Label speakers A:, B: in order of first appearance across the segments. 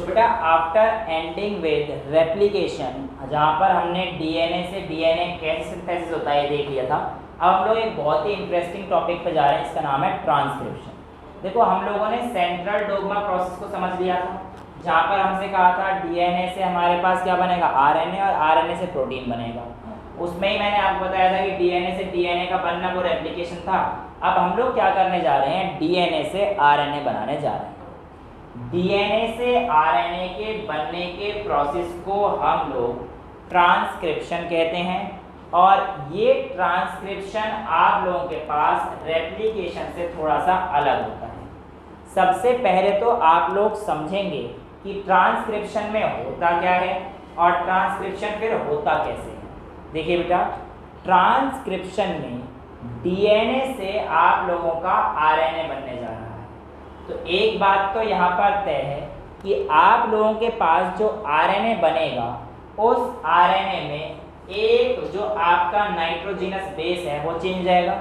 A: तो बेटा after ending with replication, जहाँ पर हमने डीएनए से डीएनए कैसे सिंथेसिस होता है ये देख लिया था। अब हम लोग एक बहुत ही इंटरेस्टिंग टॉपिक पे जा रहे हैं, इसका नाम है ट्रांसक्रिप्शन। देखो हम लोगों ने सेंट्रल डोग्मा प्रोसेस को समझ लिया था, जहाँ पर हमसे कहा था डीएनए से हमारे पास क्या बनेगा, आरएनए, और आरएनए से प्रोटीन बनेगा। उसमें ही मैंने आपको बताया था कि डीएनए से डीएनए का बनना वो रेप्लिकेशन था। अब हम लोग क्या करने जा रहे हैं, डीएनए से आरएनए बनाने जा रहे हैं। डीएनए से आरएनए के बनने के प्रोसेस को हम लोग ट्रांसक्रिप्शन कहते हैं, और ये ट्रांसक्रिप्शन आप लोगों के पास रेप्लिकेशन से थोड़ा सा अलग होता है। सबसे पहले तो आप लोग समझेंगे कि ट्रांसक्रिप्शन में होता क्या है और ट्रांसक्रिप्शन फिर होता कैसे है। देखिए बेटा, ट्रांसक्रिप्शन में डीएनए से आप लोगों का आरएनए बनने जा रहा है। तो एक बात तो यहाँ पर तय है कि आप लोगों के पास जो आरएनए बनेगा, उस आरएनए में एक जो आपका नाइट्रोजिनस बेस है वो चेंज जाएगा।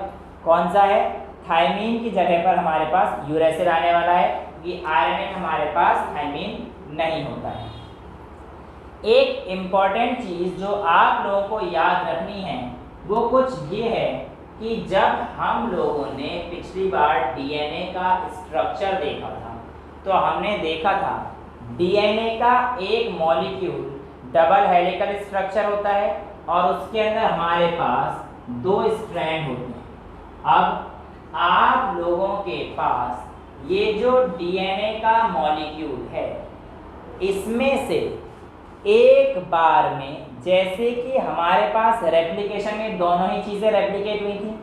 A: कौन सा है? थायमीन की जगह पर हमारे पास यूरेसिल आने वाला है, कि आरएनए में हमारे पास थायमीन नहीं होता है। एक इम्पॉर्टेंट चीज़ जो आप लोगों को याद रखनी है वो कुछ ये है कि जब हम लोगों ने पिछली बार डीएनए का स्ट्रक्चर देखा था, तो हमने देखा था डीएनए का एक मॉलिक्यूल डबल हेलिकल स्ट्रक्चर होता है और उसके अंदर हमारे पास 2 स्ट्रैंड होते हैं। अब आप लोगों के पास ये जो डीएनए का मॉलिक्यूल है, इसमें से एक बार में, जैसे कि हमारे पास रेप्लिकेशन में दोनों ही चीज़ें रेप्लिकेट हुई थी,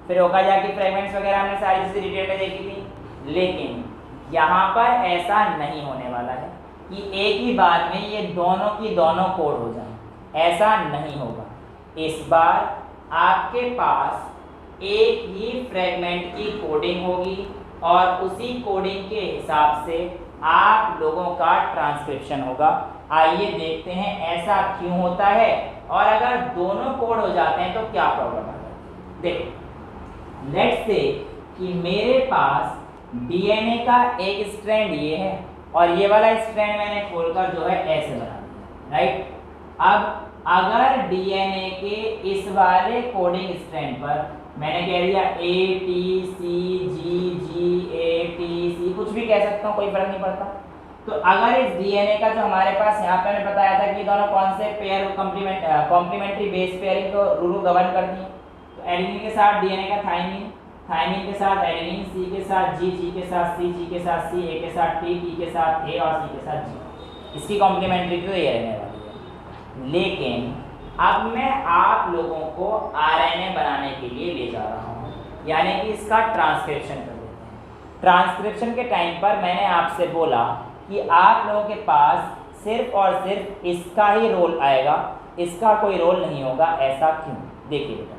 A: फिर होगा जाके फ्रेगमेंट्स वगैरह हमने सारी चीज़ें डिटेल में देखी थी, लेकिन यहाँ पर ऐसा नहीं होने वाला है कि एक ही बार में ये दोनों की दोनों कोड हो जाए, ऐसा नहीं होगा। इस बार आपके पास एक ही फ्रेगमेंट की कोडिंग होगी और उसी कोडिंग के हिसाब से आप लोगों का ट्रांसक्रिप्शन होगा। आइए देखते हैं ऐसा क्यों होता है, और अगर दोनों कोड हो जाते हैं तो क्या प्रॉब्लम आता है। देखो, लेट्स से कि मेरे पास डीएनए का एक स्ट्रैंड ये है और ये वाला स्ट्रैंड मैंने खोलकर जो है ऐसे बना दिया, राइट। अब अगर डीएनए के इस वाले कोडिंग स्ट्रैंड पर मैंने कह दिया A T C ji ji A T C, कुछ भी कह सकता हूँ, कोई फर्क नहीं पड़ता। तो अगर इस डीएनए का जो हमारे पास यहाँ पे मैंने बताया था कि दोनों कौन से पेयर कॉम्प्लीमेंट्री बेस पेयरिंग को रूल गवर्न करती है, तो एडेनिन के साथ डीएनए का थायमीन, थायमीन के साथ एडेनिन, सी के साथ जी, जी के साथ सी, जी के साथ सी, ए के साथ टी, टी के साथ ए और सी के साथ जी। इसकी कॉम्प्लीमेंट्री तो ये रहने वाली है। लेकिन अब मैं आप लोगों को आरएनए बनाने के लिए ले जा रहा हूँ, यानी कि इसका ट्रांसक्रिप्शन कर देते हैं। ट्रांसक्रिप्शन के टाइम पर मैंने आपसे बोला कि आप लोगों के पास सिर्फ और सिर्फ इसका ही रोल आएगा, इसका कोई रोल नहीं होगा। ऐसा क्यों? देखिए बेटा,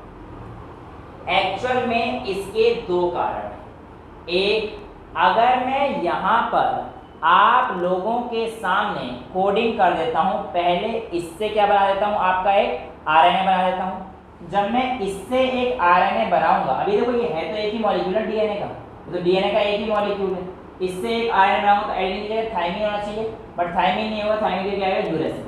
A: एक्चुअल में इसके 2 कारण हैं। एक, अगर मैं यहाँ पर आप लोगों के सामने कोडिंग कर देता हूँ, पहले इससे क्या बना देता हूँ, आपका एक आरएनए बना देता हूँ। जब मैं इससे एक आरएनए बनाऊंगा, अभी देखो ये है तो एक ही मॉलिक्यूल है डीएनए का, तो डीएनए का एक ही मॉलिक्यूल है। इससे एक आरएनए बनाऊंगा तो एडेनिन की जगह थायमीन होना चाहिए, बट थायमीन नहीं होगा, थायमीन की क्या है, यूरेसिल।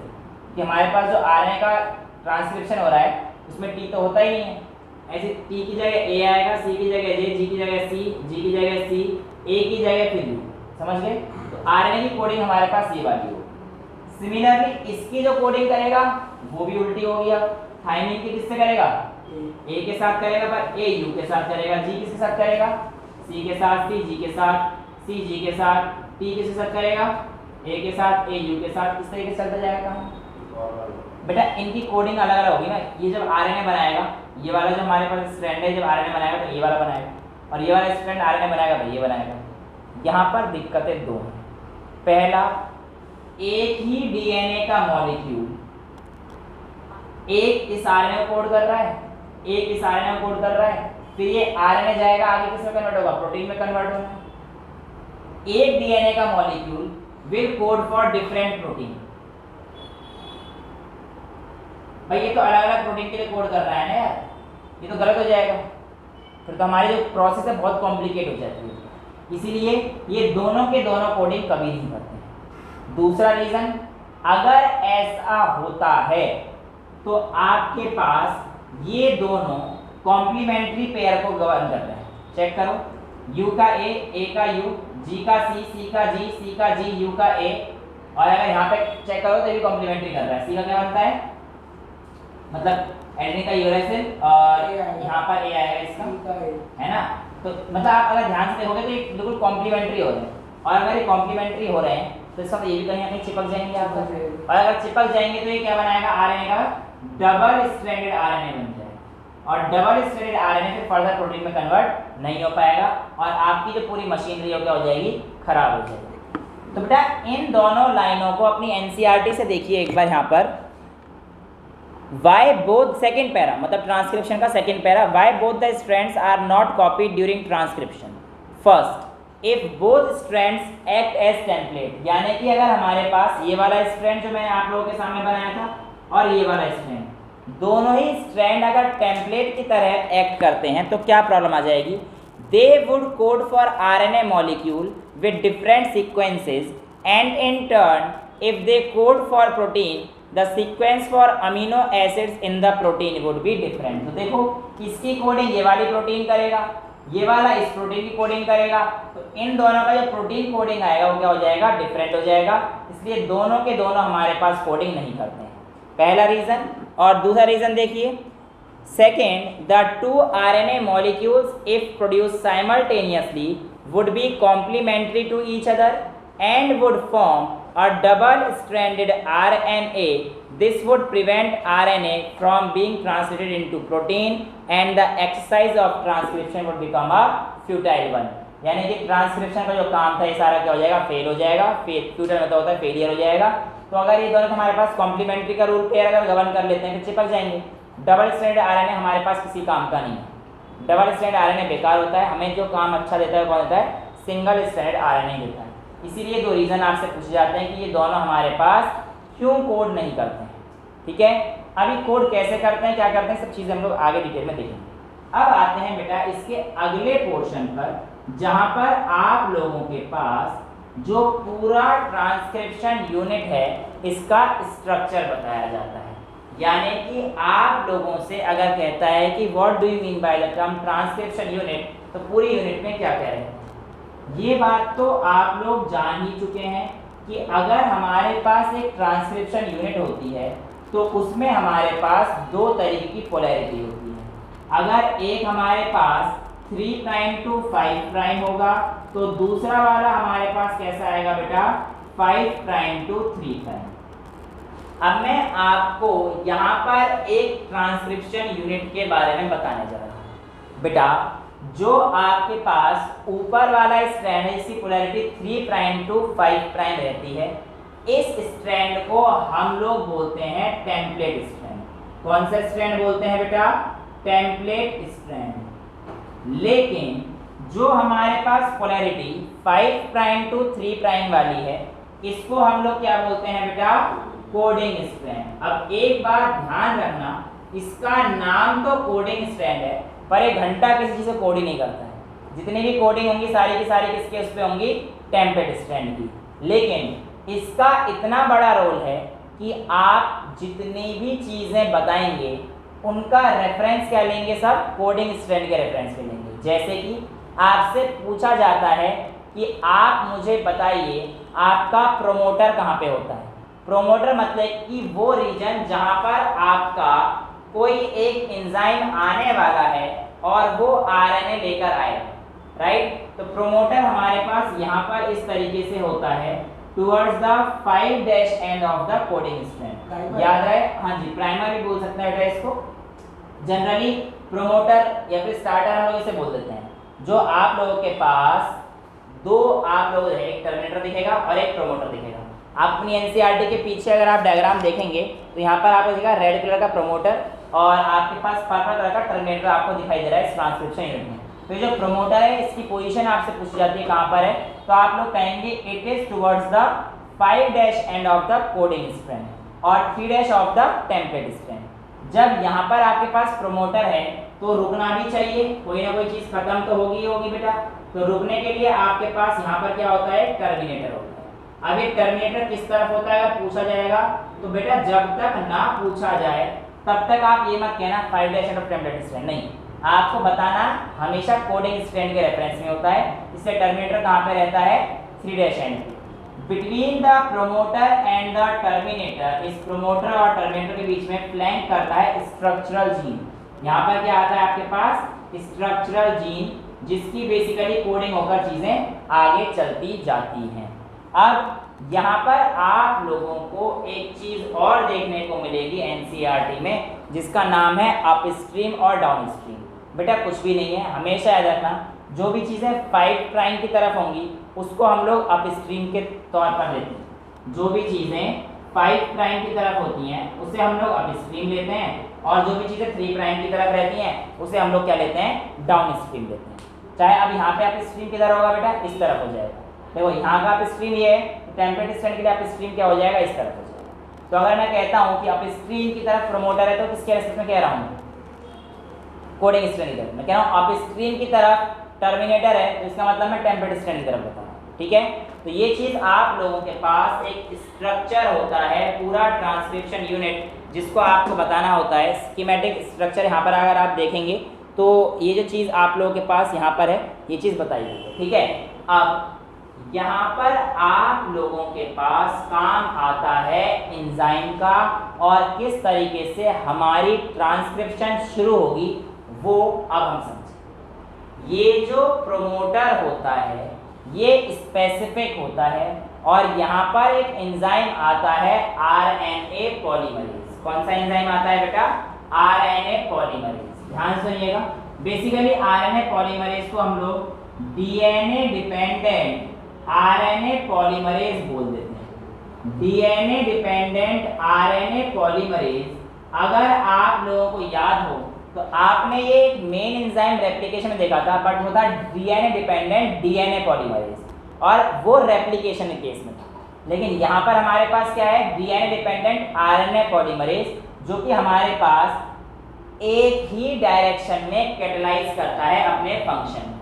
A: कि हमारे पास जो आरएनए का ट्रांसक्रिप्शन हो रहा है उसमें टी तो होता ही नहीं है। ऐसे टी की जगह ए आएगा, सी की जगह जे, जी की जगह सी, जी की जगह सी, ए की जगह फिर यू। समझ गए? तो आरएनए की कोडिंग हमारे पास ये वाली हो। सिमिलरली इसकी जो कोडिंग करेगा वो भी उल्टी हो गया। थायमीन की किससे करेगा? ए के साथ करेगा, पर ए यू के साथ करेगा। जी किसके साथ करेगा? सी के साथ, सी जी के साथ, सी जी के साथ, टी किसके साथ करेगा? ए के साथ, ए यू के साथ। इस तरीके से चलता जाएगा। बेटा इनकी कोडिंग अलग अलग होगी ना। ये जब आरएनए बनाएगा, ये वाला जो हमारे पास स्ट्रैंड है, जब आरएनए बनाएगा तो ये वाला बनाएगा, और ये वाला स्ट्रैंड आरएनए बनाएगा तो ये बनाएगा। यहाँ पर दिक्कतें 2 हैं। पहला, एक ही डीएनए का मॉलिक्यूल एक इस आरएनए को कोड कर रहा है, एक इस आरएनए को कोड कर रहा है, फिर ये आरएनए जाएगा आगे किस में कन्वर्ट होगा, प्रोटीन में कन्वर्ट होगा। एक डीएनए का molecule will code for different protein. भाई ये तो अलग अलग प्रोटीन के लिए कोड कर रहा है ना यार, ये तो गलत हो जाएगा। फिर तो हमारी जो प्रोसेस है बहुत कॉम्प्लिकेट हो जाती है। इसीलिए ये दोनों के दोनों कोडिंग कभी नहीं करते हैं। दूसरा रीजन, अगर ऐसा होता है तो आपके पास ये दोनों कॉम्प्लीमेंट्री पेयर को गवर्न कर रहे हैं। चेक करो, U का A का U, G का C का G, C का G, U का A, और अगर यहाँ पे चेक करो तो ये कॉम्प्लीमेंट्री कर रहा है। C का क्या बनता है, मतलब एडेनिन का यूरेसिल और यहाँ पर A आएगा इसका, है ना। तो मतलब आप अगर ध्यान से देखोगे तो ये बिल्कुल कॉम्प्लीमेंट्री हो रहे हैं, और अगर ये कॉम्प्लीमेंट्री हो रहे हैं तो इसका ये भी कहीं ना कहीं चिपक जाएंगे आपको, और अगर चिपक जाएंगे तो ये क्या बनाएगा, आरएनए का डबल स्ट्रैंडेड आरएनए बन जाएगा, और डबल स्ट्रैंडेड आरएनए फिर फर्दर प्रोटीन में कन्वर्ट नहीं हो पाएगा, और आपकी जो पूरी मशीनरी हो क्या हो जाएगी, खराब हो जाएगी। तो बेटा इन दोनों लाइनों को अपनी एनसीईआरटी से देखिए एक बार, यहाँ पर वाई बोथ, सेकेंड पैरा मतलब ट्रांसक्रिप्शन का second para, why both the strands are not copied during transcription. First, if both strands act as template, यानी कि अगर हमारे पास ये वाला स्ट्रैंड जो मैंने आप लोगों के सामने बनाया था और ये वाला स्ट्रैंड, दोनों ही स्ट्रैंड अगर टेम्पलेट की तरह एक्ट करते हैं तो क्या प्रॉब्लम आ जाएगी, they would code for RNA molecule with different sequences, and in turn if they code for protein the sequence for amino acids in the protein would be different. तो देखो इसकी कोडिंग ये वाली प्रोटीन करेगा, ये वाला इस प्रोटीन की कोडिंग करेगा, तो इन दोनों का जो प्रोटीन कोडिंग आएगा वो क्या हो जाएगा, डिफरेंट हो जाएगा। इसलिए दोनों के दोनों हमारे पास कोडिंग नहीं करते हैं, पहला रीजन। और दूसरा रीजन देखिए, second, the two RNA molecules if produce simultaneously would be complementary to each other and would form a double stranded RNA. This would prevent RNA from being translated into protein and the exercise of transcription would become a futile one. यानी कि transcription का जो काम था ये सारा क्या हो जाएगा, फेल हो जाएगा। फ्यूटाइल मतलब होता है फेलियर हो जाएगा। तो अगर ये दोनों हमारे पास कॉम्प्लीमेंट्री का रूल पेयर अगर गवर्न कर लेते हैं तो चिपक जाएंगे। डबल स्ट्रैंडेड आरएनए हमारे पास किसी काम का नहीं है, डबल स्ट्रैंडेड आरएनए बेकार होता है। हमें जो काम अच्छा देता है कौन देता है, सिंगल स्ट्रैंडेड आरएनए देता है। इसीलिए दो रीज़न आपसे पूछे जाते हैं कि ये दोनों हमारे पास क्यों कोड नहीं करते हैं। ठीक है, अभी कोड कैसे करते हैं, क्या करते हैं, सब चीज़ें हम लोग आगे डिटेल में देखेंगे। अब आते हैं बेटा इसके अगले पोर्शन पर, जहाँ पर आप लोगों के पास जो पूरा ट्रांसक्रिप्शन यूनिट है इसका स्ट्रक्चर बताया जाता है। यानी कि आप लोगों से अगर कहता है कि what do you mean by the term transcription unit, तो पूरी यूनिट में क्या कह रहे हैं। ये बात तो आप लोग जान ही चुके हैं कि अगर हमारे पास एक ट्रांसक्रिप्शन यूनिट होती है तो उसमें हमारे पास दो तरीके की पोलैरिटी होती है। अगर एक हमारे पास 3 प्राइम टू 5 प्राइम होगा तो दूसरा वाला हमारे पास कैसा आएगा बेटा, 5 प्राइम टू 3 प्राइम। अब मैं आपको यहाँ पर एक ट्रांसक्रिप्शन यूनिट के बारे में बताने जा रहा हूँ। बेटा जो आपके पास ऊपर वाला स्ट्रैंड है इसकी पोलैरिटी 3 प्राइम टू 5 प्राइम रहती है, इस स्ट्रैंड को हम लोग बोलते हैं टेम्पलेट स्ट्रैंड। कौन सा स्ट्रैंड बोलते हैं बेटा, टेम्पलेट स्ट्रैंड। लेकिन जो हमारे पास पोलैरिटी 5 प्राइम टू 3 प्राइम वाली है इसको हम लोग क्या बोलते हैं बेटा, कोडिंग स्ट्रैंड। अब एक बात ध्यान रखना, इसका नाम तो कोडिंग स्ट्रैंड है पर एक घंटा किसी चीज़ को कोड ही नहीं करता है। जितनी भी कोडिंग होंगी सारी की सारी किसके उस पर होंगी, टेम्पलेट स्ट्रैंड की। लेकिन इसका इतना बड़ा रोल है कि आप जितनी भी चीज़ें बताएंगे उनका रेफरेंस क्या लेंगे, सब कोडिंग स्ट्रैंड के रेफरेंस पे लेंगे। जैसे कि आपसे पूछा जाता है कि आप मुझे बताइए आपका प्रोमोटर कहाँ पे होता है। प्रोमोटर मतलब कि वो रीजन जहाँ पर आपका कोई एक एंजाइम आने वाला है और वो आरएनए लेकर आएगा, राइट। तो प्रोमोटर हमारे पास यहाँ पर इस तरीके से होता है towards the 5' end of the coding strand. याद है, हाँ जी, प्राइमर भी बोल सकते हैं बेटा इसको। जनरली प्रोमोटर या फिर स्टार्टर हम लोग इसे बोल देते हैं। जो आप लोगों के पास दो आप लोग है, एक टर्मिनेटर दिखेगा और एक प्रोमोटर दिखेगा। आप अपनी एनसीईआरटी के पीछे अगर आप डायग्राम देखेंगे तो यहाँ पर आपको दिखेगा रेड कलर का प्रोमोटर और आपके पास पर्पल कलर का टर्मिनेटर आपको दिखाई दे रहा है इस ट्रांसक्रिप्शन यूनिट में। तो ये जो प्रोमोटर है इसकी पोजीशन आपसे पूछी जाती है कहाँ पर है, तो आप लोग कहेंगे it is towards the 5' end of the coding strand और 3' ऑफ द टेम्पलेट स्ट्रैंड। जब यहाँ पर आपके पास प्रोमोटर है तो रुकना भी चाहिए, कोई ना कोई चीज़ खत्म तो होगी ही होगी बेटा। तो रुकने के लिए आपके पास यहाँ पर क्या होता है, टर्मिनेटर होता है। अब ये टर्मिनेटर किस तरफ होता है अगर पूछा जाएगा तो बेटा जब तक ना पूछा जाए तब तक आप ये मत कहना 5' ऑफ टेम्पलेट स्ट्रैंड, नहीं, आपको बताना हमेशा कोडिंग स्ट्रैंड के रेफरेंस में होता है। इससे टर्मिनेटर कहाँ पे रहता है 3' and between the promoter and the terminator, इस प्रोमोटर और टर्मिनेटर के बीच में फ्लैंक करता है स्ट्रक्चरल जीन। यहाँ पर क्या आता है आपके पास स्ट्रक्चरल जीन, जिसकी बेसिकली कोडिंग होकर चीजें आगे चलती जाती हैं। अब यहाँ पर आप लोगों को एक चीज और देखने को मिलेगी एनसीईआरटी में, जिसका नाम है अपस्ट्रीम और डाउनस्ट्रीम। बेटा कुछ भी नहीं है, हमेशा याद रखना जो भी चीज़ें 5' की तरफ होंगी उसको हम लोग अपस्ट्रीम के तौर पर लेते हैं। जो भी चीज़ें 5' की तरफ होती हैं उसे हम लोग अपस्ट्रीम लेते हैं, और जो भी चीज़ें 3' की तरफ रहती हैं उसे हम लोग क्या लेते हैं डाउनस्ट्रीम लेते हैं। चाहे अब यहाँ पे अपस्ट्रीम किधर होगा बेटा इस तरफ हो जाएगा, देखो यहाँ का अपस्ट्रीम ये है, टेम्पलेट स्ट्रैंड के लिए अपस्ट्रीम क्या हो जाएगा इस तरफ हो जाएगा। तो अगर मैं कहता हूँ कि अपस्ट्रीम की तरफ प्रोमोटर है तो किसके रेस्पेक्ट में कह रहा हूँ कोडिंग स्ट्रैंड की तरफ, मैं कह रहा हूँ अपस्ट्रीम की तरफ टर्मिनेटर है तो इसका मतलब मैं टेम्पलेट स्ट्रैंड की तरफ बता रहा हूँ। ठीक है, तो ये चीज़ आप लोगों के पास एक स्ट्रक्चर होता है पूरा ट्रांसक्रिप्शन यूनिट, जिसको आपको बताना होता है स्कीमेटिक स्ट्रक्चर। यहाँ पर अगर आप देखेंगे तो ये जो चीज़ आप लोगों के पास यहाँ पर है ये चीज़ बताई गई है। ठीक है, अब यहाँ पर आप लोगों के पास काम आता है एंजाइम का, और किस तरीके से हमारी ट्रांसक्रिप्शन शुरू होगी वो अब हम समझें। ये जो प्रोमोटर होता है ये स्पेसिफिक होता है, और यहाँ पर एक एंजाइम आता है आरएनए पॉलीमरेज। कौन सा एंजाइम आता है बेटा आरएनए पॉलीमरेज, ध्यान सुनिएगा। बेसिकली आरएनए पॉलीमरेज को हम लोग डीएनए डिपेंडेंट आरएनए पॉलीमरेज बोल देते हैं। डीएनए डिपेंडेंट आरएनए पॉलीमरेज, अगर आप लोगों को याद हो तो आपने ये एक मेन एंजाइम रेप्लिकेशन में देखा था, बट वो था डीएनए डिपेंडेंट डीएनए पॉलीमरेज, और वो रेप्लिकेशन के केस में था। लेकिन यहाँ पर हमारे पास क्या है डीएनए डिपेंडेंट आरएनए पॉलीमरेज, जो कि हमारे पास एक ही डायरेक्शन में कैटलाइज करता है अपने फंक्शन में,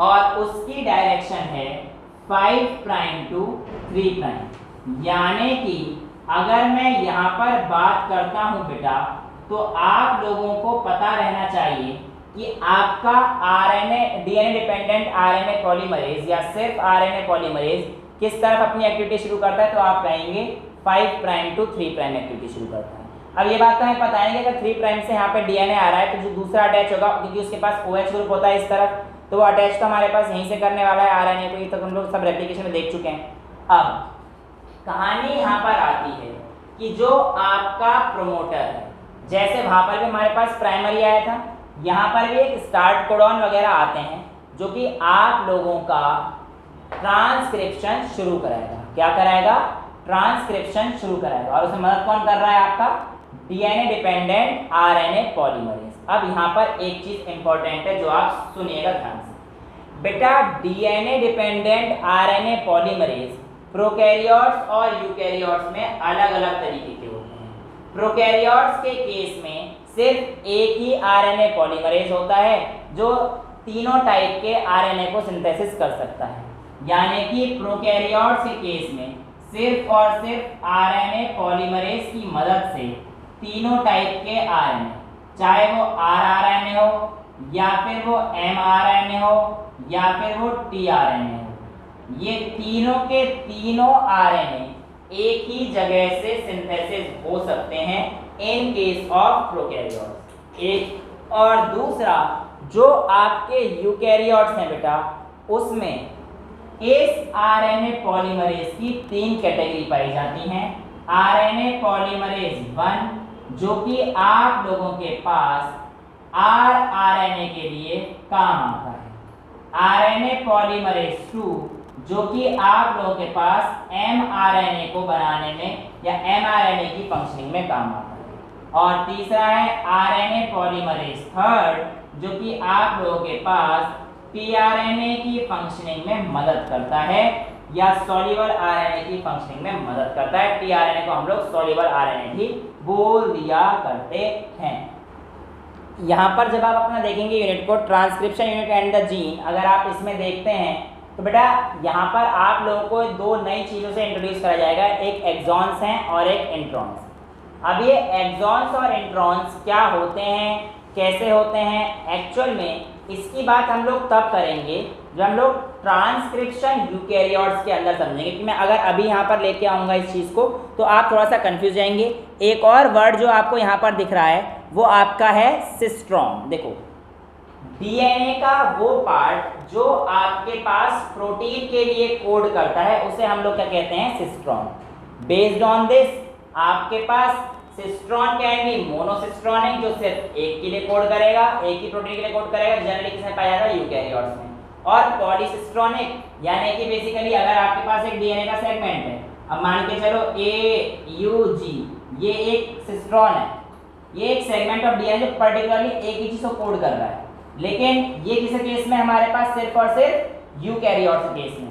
A: और उसकी डायरेक्शन है 5' to 3'। यानी कि अगर मैं यहाँ पर बात करता हूँ बेटा तो आप लोगों को पता रहना चाहिए कि आपका RNA DNA dependent RNA polymerase या सिर्फ आरएनए पॉलीमरेज किस तरफ अपनी एक्टिविटी शुरू करता है, तो आप कहेंगे 5' to 3' एक्टिविटी शुरू करता है। अब ये बात तो हमें पता है कि अगर 3' से यहाँ पे डीएनए आ रहा है तो जो दूसरा अटैच होगा, क्योंकि उसके पास OH ग्रुप होता है इस तरफ, तो वो अटैच तो हमारे पास यहीं से करने वाला है आरएनए को। ये तक हम लोग सब रेप्लिकेशन में देख चुके हैं। अब कहानी यहाँ पर आती है कि जो आपका प्रोमोटर है, जैसे वहाँ पर भी हमारे पास प्राइमरी आया था, यहाँ पर भी एक स्टार्ट कोडॉन वगैरह आते हैं जो कि आप लोगों का ट्रांसक्रिप्शन शुरू कराएगा। क्या कराएगा ट्रांसक्रिप्शन शुरू कराएगा, और उसमें मदद कौन कर रहा है आपका डीएनए डिपेंडेंट आरएनए पॉलीमरेज। अब यहाँ पर एक चीज इंपॉर्टेंट है जो आप सुनिएगा ध्यान से बेटा, DNA dependent RNA polymerase prokaryotes और यूकैरियोट्स में अलग अलग तरीके के होते हैं। प्रोकैरियोट्स के केस में सिर्फ एक ही आरएनए पॉलीमरेज होता है जो तीनों टाइप के आरएनए को सिंथेसिस कर सकता है, यानी कि प्रोकैरियोट्स के केस में सिर्फ और सिर्फ आरएनए पॉलीमरेज की मदद से तीनों टाइप के आरएनए, चाहे वो आरआरएनए हो या फिर वो एमआरएनए हो या फिर वो टीआरएनए हो, ये तीनों के तीनों आरएनए एक ही जगह से सिंथेसिस हो सकते हैं इन केस ऑफ प्रोकैरियोट्स। एक और दूसरा जो आपके यूकैरियोट्स हैं बेटा, उसमें इस आरएनए पॉलीमरेज की 3 कैटेगरी पाई जाती हैं। आरएनए पॉलीमरेज 1 जो कि आप लोगों के पास आरआरएनए के लिए काम आता है, आरएनए पॉलीमरेज 2 जो कि आप लोगों के पास एमआरएनए को बनाने में या एमआरएनए की फंक्शनिंग में काम आता है, और तीसरा है आरएनए पॉलीमरेज 3 जो कि आप लोगों के पास टीआरएनए की फंक्शनिंग में मदद करता है या सॉल्युबल आरएनए की फंक्शनिंग में मदद करता है। टीआरएनए को हम लोग सॉल्युबल आरएनए भी बोल दिया करते हैं। यहाँ पर जब आप अपना देखेंगे यूनिट को transcription unit and the gene, अगर आप इसमें देखते हैं तो बेटा यहाँ पर आप लोगों को दो नई चीज़ों से इंट्रोड्यूस करा जाएगा, एक एक्सॉन्स हैं और एक इंट्रॉन्स। अब ये एक्सॉन्स और इंट्रॉन्स क्या होते हैं, कैसे होते हैं एक्चुअल में, इसकी बात हम लोग तब करेंगे जब हम लोग ट्रांसक्रिप्शन यूकैरियोट्स के अंदर समझेंगे। कि मैं अगर अभी यहाँ पर लेके आऊँगा इस चीज़ को तो आप थोड़ा सा कंफ्यूज जाएंगे। एक और वर्ड जो आपको यहाँ पर दिख रहा है वो आपका है सिस्ट्रॉन। देखो डीएनए का वो पार्ट जो आपके पास प्रोटीन के लिए कोड करता है उसे हम लोग क्या कहते हैं, सिस्ट्रॉन। बेस्ड ऑन दिस आपके पास सिस्ट्रॉन कैन बी मोनोसिस्ट्रॉनिक जो सिर्फ एक के लिए कोड करेगा, एक ही प्रोटीन के लिए कोड करेगा, जनरली किसमें पाया जाता है, यूकैरियोट्स में। और पॉलीसिस्ट्रॉनिक यानी कि बेसिकली अगर आपके पास एक डीएनए का सेगमेंट है, अब मान के चलो AUG, ये एक सिस्ट्रॉन है, ये एक सेगमेंट ऑफ डीएनए जो पर्टिकुलरली एक ही चीज को कोड कर रहा है। लेकिन ये किस केस में हमारे पास सिर्फ और सिर्फ यूकैरियोट्स के केस में।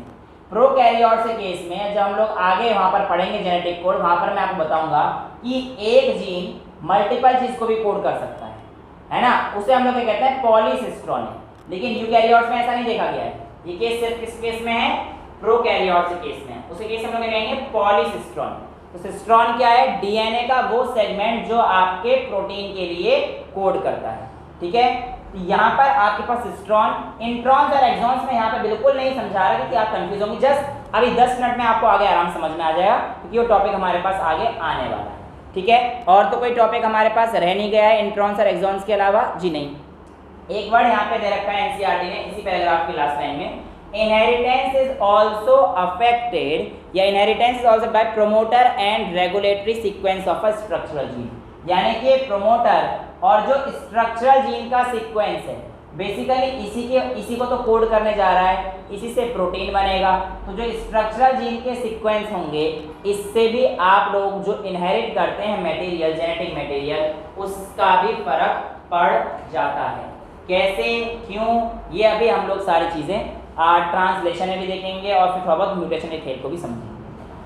A: प्रोकैरियोट्स के केस में जब हम लोग आगे वहां पर पढ़ेंगे जेनेटिक कोड, वहां पर मैं आपको बताऊंगा कि एक जीन मल्टीपल चीज को भी कोड कर सकता है ना, उसे हम लोग क्या कहते हैं, पॉलीसिस्ट्रॉनिक। लेकिन यूकैरियोट्स में ऐसा नहीं देखा गया है। ये केस सिर्फ किस केस में है, प्रोकैरियोट्स के केस में, उसे केस हम लोग कहेंगे पॉलीसिस्ट्रॉनिक। तो सिस्ट्रॉन क्या है, डीएनए का वो सेगमेंट जो आपके प्रोटीन के लिए कोड करता है। ठीक है, यहाँ पर आपके पास सिस्ट्रॉन, इंट्रॉन्स और एक्सॉन्स में यहाँ पे बिल्कुल नहीं समझा रहा कि आप कंफ्यूज होंगे। जस्ट अभी 10 मिनट में आपको आगे आराम समझ में आ जाएगा क्योंकि वो टॉपिक हमारे पास आगे आने वाला है। ठीक है, और तो कोई टॉपिक हमारे पास रह नहीं गया है इंट्रॉन्स और एक्सॉन्स के अलावा, जी नहीं। एक वर्ड यहाँ पे दे रखा है एनसीईआरटी ने इसी पैराग्राफ की लास्ट लाइन में, इनहेरिटेंस इज ऑल्सो अफेक्टेड या inheritance is also by promoter and regulatory sequence of a structural gene. यानी कि प्रोमोटर और जो स्ट्रक्चरल जीन का सीक्वेंस है बेसिकली इसी को तो कोड करने जा रहा है, इसी से प्रोटीन बनेगा। तो जो स्ट्रक्चरल जीन के सीक्वेंस होंगे इससे भी आप लोग जो इनहेरिट करते हैं मटेरियल, जेनेटिक मटेरियल, उसका भी फर्क पड़ जाता है। कैसे, क्यों, ये अभी हम लोग सारी चीज़ें ट्रांसलेशन में भी देखेंगे और फिर थोड़ा बहुत म्यूटेशन के खेल को भी समझेंगे।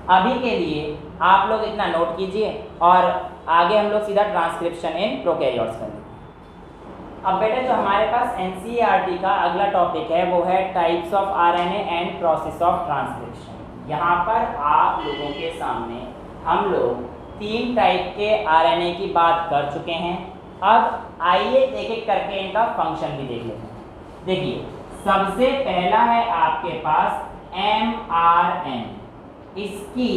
A: अभी के लिए आप लोग इतना नोट कीजिए और आगे हम लोग सीधा ट्रांसक्रिप्शन इन प्रोकैरियोट्स करेंगे। अब बेटा जो हमारे पास एनसीईआरटी का अगला टॉपिक है वो है types of RNA and process of transcription. यहाँ पर आप लोगों के सामने हम लोग 3 टाइप के आरएनए की बात कर चुके हैं। अब आइए एक एक करके इनका फंक्शन भी देख लेते हैं। देखिए सबसे पहला है आपके पास mRNA। इसकी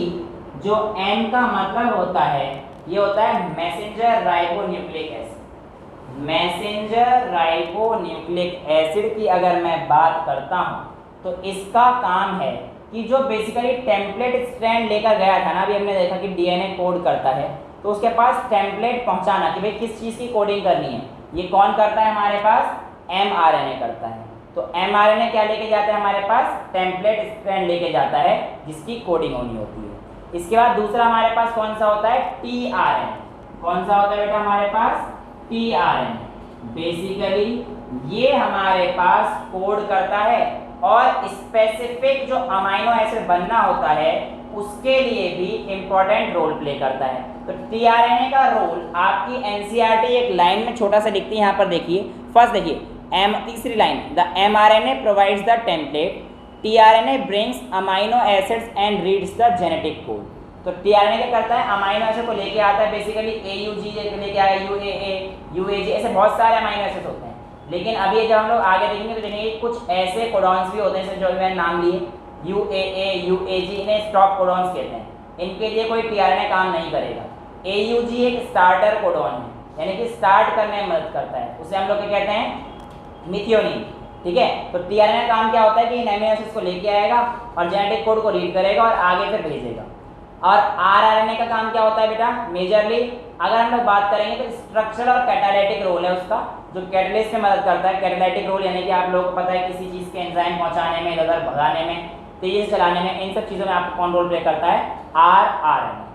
A: जो M का मतलब होता है ये होता है messenger ribonucleic acid. Messenger ribonucleic acid की अगर मैं बात करता हूँ तो इसका काम है कि जो बेसिकली टेम्पलेट स्ट्रैंड लेकर गया था ना, अभी हमने देखा कि डीएनए कोड करता है तो उसके पास टेम्पलेट पहुँचाना कि भाई किस चीज़ की कोडिंग करनी है, ये कौन करता है हमारे पास, mRNA करता है। तो mRNA क्या लेके जाता है हमारे पास, टेम्पलेट स्ट्रैंड लेके जाता है जिसकी कोडिंग होनी होती है। इसके बाद दूसरा हमारे पास कौन सा होता है, tRNA। कौन सा होता है बेटा हमारे पास, tRNA। बेसिकली ये हमारे पास कोड करता है और स्पेसिफिक जो अमाइनो एसिड बनना होता है उसके लिए भी इंपॉर्टेंट रोल प्ले करता है। तो tRNA का रोल आपकी एनसीईआरटी एक लाइन में छोटा सा लिखती है, यहाँ पर देखिए फर्स्ट देखिए तीसरी line, the mRNA provides the template, tRNA brings amino acids and reads the genetic code. तो tRNA क्या करता है, अमाइनो एसिड को लेके आता है, बेसिकली AUG लेके आया, UAA, UAG, ऐसे बहुत सारे अमाइनो एसिड होते हैं। लेकिन अभी जब हम लोग आगे देखेंगे तो देखेंगे कुछ ऐसे कोडॉन्स भी होते हैं जो मैंने नाम लिए, UAA, UAG, इन्हें स्टॉप कोडॉन्स कहते हैं। इनके लिए कोई tRNA काम नहीं करेगा। AUG एक स्टार्टर कोडॉन है, यानी कि स्टार्ट करने में मदद करता है, उसे हम लोग क्या कहते हैं, मिथियोनिन। ठीक है, तो tRNA काम क्या होता है कि इन अमीनो एसिड्स को लेके आएगा और जेनेटिक कोड को रीड करेगा और आगे फिर भेजेगा। और rRNA का काम क्या होता है बेटा, मेजरली अगर हम लोग बात करेंगे तो स्ट्रक्चरल और कैटालिटिक रोल है उसका, जो कैटलिस्ट में मदद करता है। कैटालिटिक रोल यानी कि आप लोगों को पता है किसी चीज़ के एंजाइम पहुंचाने में, इधर भगाने में, तेजी से चलाने में, इन सब चीज़ों में आपको कौन रोल प्ले करता है, rRNA।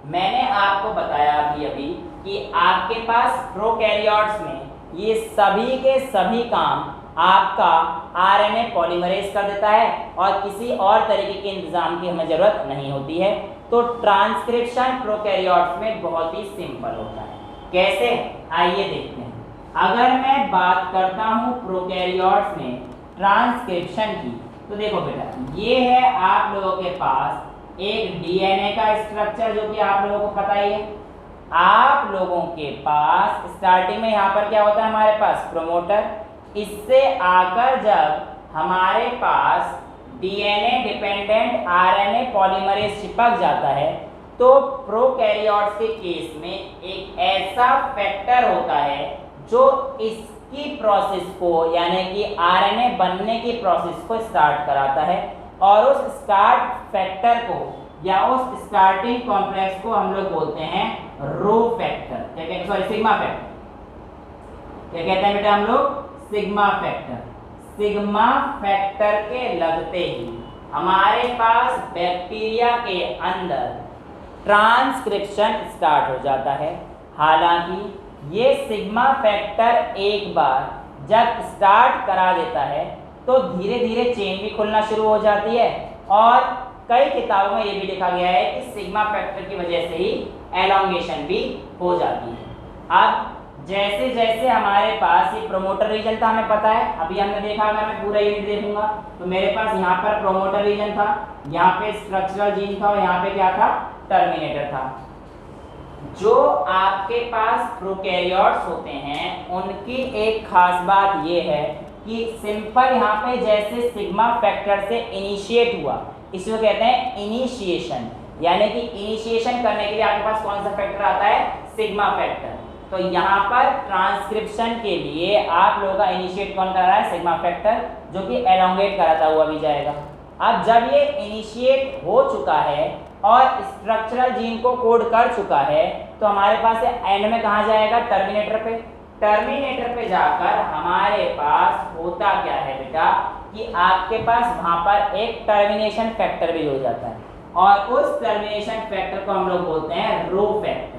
A: मैंने आपको बताया अभी कि आपके पास प्रोकैरियोट्स में ये सभी के सभी काम आपका आरएनए पॉलीमरेज कर देता है और किसी और तरीके के इंतजाम की हमें ज़रूरत नहीं होती है। तो ट्रांसक्रिप्शन प्रोकैरियोट्स में बहुत ही सिंपल होता है। कैसे, आइए देखते हैं। अगर मैं बात करता हूँ प्रोकैरियोट्स में ट्रांसक्रिप्शन की, तो देखो बेटा, ये है आप लोगों के पास एक डीएनए का स्ट्रक्चर जो कि आप लोगों को पता ही है। आप लोगों के पास स्टार्टिंग में यहाँ पर क्या होता है, हमारे पास प्रोमोटर। इससे आकर जब हमारे पास डीएनए डिपेंडेंट आरएनए पॉलीमरेज चिपक जाता है तो प्रोकैरियोट्स के केस में एक ऐसा फैक्टर होता है जो इसकी प्रोसेस को, यानी कि आरएनए बनने की प्रोसेस को स्टार्ट कराता है। और उस स्टार्ट फैक्टर को या उस स्टार्टिंग कॉम्प्लेक्स को हम लोग बोलते हैं रो फैक्टर, क्या कहते हैं, सॉरी सिग्मा फैक्टर। क्या कहते हैं बेटा हम लोग, सिग्मा फैक्टर। सिग्मा फैक्टर के लगते ही हमारे पास बैक्टीरिया के अंदर ट्रांसक्रिप्शन स्टार्ट हो जाता है। हालांकि ये सिग्मा फैक्टर एक बार जब स्टार्ट करा देता है तो धीरे धीरे चेन भी खुलना शुरू हो जाती है, और कई किताबों में ये भी लिखा गया है कि सिग्मा फैक्टर की वजह से ही एलोंगेशन भी हो जाती है। अब जैसे जैसे हमारे पास ये प्रोमोटर रीजन था, हमें पता है, अभी हमने देखा, अगर मैं पूरा यूनिट देखूंगा तो मेरे पास यहाँ पर प्रोमोटर रीजन था, यहाँ पे स्ट्रक्चरल जीन था और यहाँ पे क्या था, टर्मिनेटर था। जो आपके पास प्रोकैरियोट्स होते हैं उनकी एक खास बात ये है कि सिंपल यहाँ पे जैसे सिग्मा फैक्टर से इनिशिएट हुआ, इसको कहते हैं इनिशिएशन, यानी कि इनिशिएशन करने के लिए आपके पास कौन सा फैक्टर आता है, सिग्मा फैक्टर। तो यहाँ पर ट्रांसक्रिप्शन के लिए आप लोगों का इनिशिएट कौन कर रहा है, सिग्मा फैक्टर, जो कि एलोंगेट कराता हुआ भी जाएगा। अब जब ये इनिशिएट हो चुका है और स्ट्रक्चरल जीन को कोड कर चुका है तो हमारे पास एंड में कहाँ जाएगा, टर्मिनेटर पे। टर्मिनेटर पे जाकर हमारे पास होता क्या है बेटा कि आपके पास वहाँ पर एक टर्मिनेशन फैक्टर भी हो जाता है, और उस टर्मिनेशन फैक्टर को हम लोग बोलते हैं रो फैक्टर।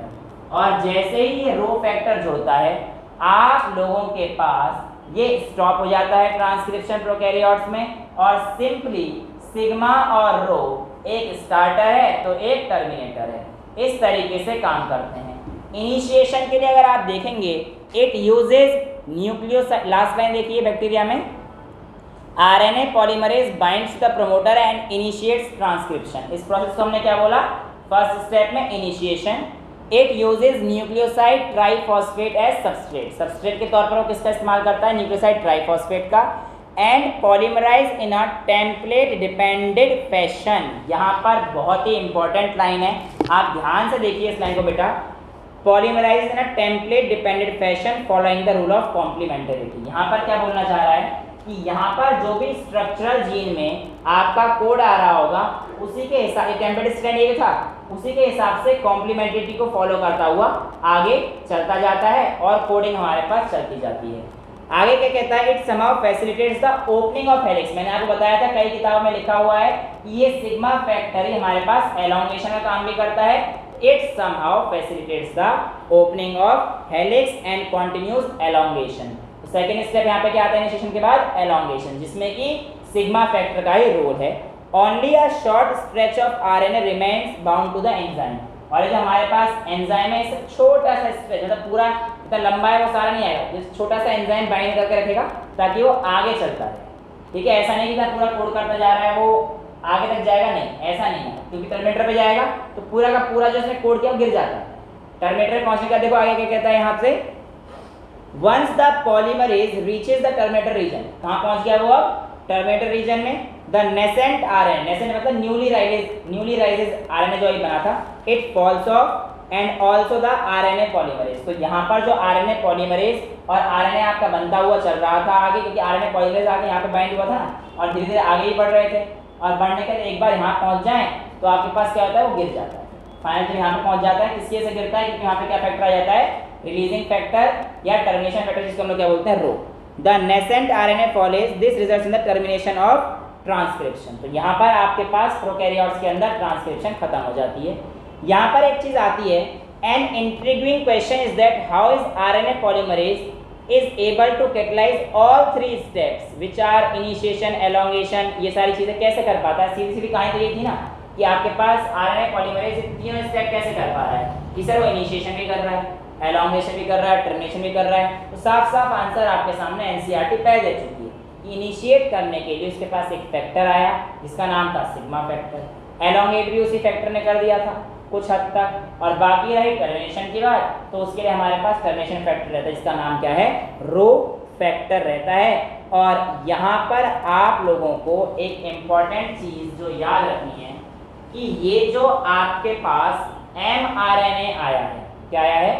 A: और जैसे ही ये रो फैक्टर जुड़ता है आप लोगों के पास ये स्टॉप हो जाता है ट्रांसक्रिप्शन प्रोकैरियोट्स में, और सिंपली सिग्मा और रो एक स्टार्टर है तो एक टर्मिनेटर है। इस तरीके से काम करते हैं। इनिशिएशन के लिए अगर आप देखेंगे, it uses nucleoside, last line देखिए, बैक्टीरिया में RNA polymerase binds the promoter and initiates transcription. इस प्रोसेस को हमने क्या बोला, फर्स्ट स्टेप में initiation. It uses nucleoside triphosphate as substrate, substrate के तौर पर वो किसका इस्तेमाल करता है, न्यूक्लियोसाइड ट्राइफॉस्फेट का। And polymerise in a template depended fashion. यहाँ पर बहुत ही इंपॉर्टेंट लाइन है, आप ध्यान से देखिए इस लाइन को बेटा। Polymerise in a template depended fashion following the rule of complementarity. यहाँ पर क्या बोलना चाह रहा है कि यहाँ पर जो भी स्ट्रक्चरल जीन में आपका कोड आ रहा होगा उसी के हिसाब, टेम्पलेट स्ट्रैंड ये था, उसी के हिसाब से कॉम्प्लीमेंटरिटी को फॉलो करता हुआ आगे चलता जाता है और कोडिंग हमारे पास चलती जाती है। आगे क्या कहता है, it somehow facilitates the opening of helix. मैंने आपको बताया था कई किताबों में लिखा हुआ है कि ये सिग्मा फैक्टर ही हमारे पास एलोंगेशन का काम भी करता है। It somehow facilitates the opening of helix and continuous elongation. Second step यहाँ पे क्या आता है इनिशिएशन के बाद, एलोंगेशन, जिसमें कि सिग्मा फैक्टर का ही रोल है। Only a short stretch of RNA remains bound to the enzyme. और ये जो हमारे पास एंजाइम है, इसे छोटा सा स्ट्रेच, मतलब पूरा इतना लंबा है वो सारा नहीं आएगा, जिस छोटा सा एंजाइम बाइंड करके रखेगा ताकि वो आगे चलता रहे। ठीक है, ऐसा नहीं कि पूरा कोड करता जा रहा है वो आगे तक जाएगा, नहीं, ऐसा नहीं है, क्योंकि टर्मिनेटर पे जाएगा तो पूरा का पूरा जो इसने कोड किया गिर जाता है। टर्मिनेटर पहुंचने का देखो आगे क्या कहता है यहाँ से, once the polymerase reaches the terminator region. कहाँ पहुंच गया वो अब, टर्मिनेटर रीजन में। द नेसेंट आरएनए, नेसेंट मतलब न्यूली राइजेज आरएनए जो अभी बना था, it falls off and also the RNA polymerase. तो यहाँ पर जो आरएनए पॉलीमरेज और आरएनए आपका बनता हुआ चल रहा था आगे, क्योंकि आरएनए पॉलीमरेज आगे यहाँ पे बाइंड हुआ था ना, और धीरे धीरे आगे ही बढ़ रहे थे, और बढ़ने के एक बार यहाँ पहुँच जाए तो आपके पास क्या होता है, वो गिर जाता है। फाइनली यहाँ पे पहुँच जाता है, किसकी वजह से गिरता है, क्योंकि यहाँ पे क्या फैक्टर आ जाता है, रिलीजिंग फैक्टर या टर्मिनेशन फैक्टर, जिसको हम लोग क्या बोलते हैं, rho. The nascent RNA follows this results in the termination of transcription. तो यहाँ पर आपके पास प्रोकैरियोट्स के अंदर ट्रांसक्रिप्शन खत्म हो जाती है। यहाँ पर एक चीज आती है, an intriguing question is that how is RNA polymerase is able to catalyse all 3 steps which are initiation, elongation, ये सारी चीजें कैसे कर पाता है। सीधी सीधी कहानी तो ये थी ना कि आपके पास आरएनए पॉलीमरेज तीनों स्टेप कैसे कर पा रहा है, कि सर वो इनिशिएशन भी कर रहा है, एलोंगेशन भी कर रहा है, टर्मिनेशन भी कर रहा है। तो साफ साफ आंसर आपके सामने एनसीईआरटी पहले दे चुकी है। इनिशिएट करने के लिए उसके पास एक फैक्टर आया जिसका नाम था सिग्मा फैक्टर। एलोंगेट भी उसी फैक्टर ने कर दिया था कुछ हद तक, और बाकी रही टर्मिनेशन की बात, तो उसके लिए हमारे पास टर्मिनेशन फैक्टर रहता है जिसका नाम क्या है, रो फैक्टर रहता है। और यहाँ पर आप लोगों को एक इम्पॉर्टेंट चीज़ जो याद रखनी है कि ये जो आपके पास mRNA आया है, क्या आया है,